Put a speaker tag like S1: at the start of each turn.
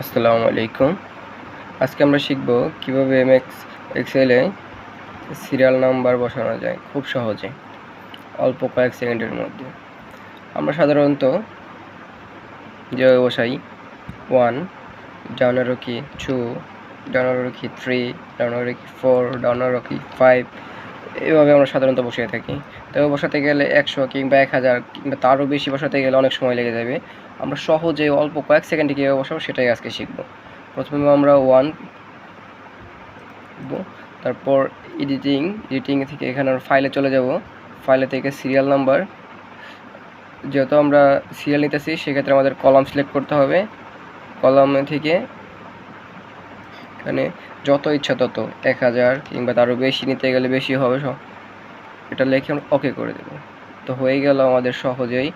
S1: আসসালামু আলাইকুম। আজকে আমরা শিখব কিভাবে এক্সেলে সিরিয়াল নাম্বার বসানো যায় খুব সহজে, অল্প কয়েক সেকেন্ডের মধ্যে। আমরা সাধারণত যেভাবে বসাই 1, ডাউন অ্যারো কি 2, ডাউন অ্যারো কি 3, ডাউন অ্যারো কি 4, ডাউন অ্যারো কি 5, এভাবে আমরা সাধারণত বসিয়ে থাকি। তবে বসাতে গেলে 100 কিংবা 1000 কিংবা তারও বেশি বসাতে গেলে অনেক সময় লেগে যাবে। আমরা সহজে অল্প কয়েক সেকেন্ডে কীভাবে বসাবো সেটাই আজকে শিখব। প্রথমে আমরা 1, তারপর এডিটিং থেকে এখানে ফাইলে চলে যাব। ফাইলে থেকে সিরিয়াল নাম্বার, যেহেতু আমরা সিরিয়াল নিতেছি সেক্ষেত্রে আমাদের কলাম সিলেক্ট করতে হবে। কলামে থেকে এখানে যত ইচ্ছা তত 1000 কিংবা তারও বেশি নিতে গেলে বেশি হবে, এটা লিখে আমরা ওকে করে দেব। তো হয়ে গেল আমাদের সহজেই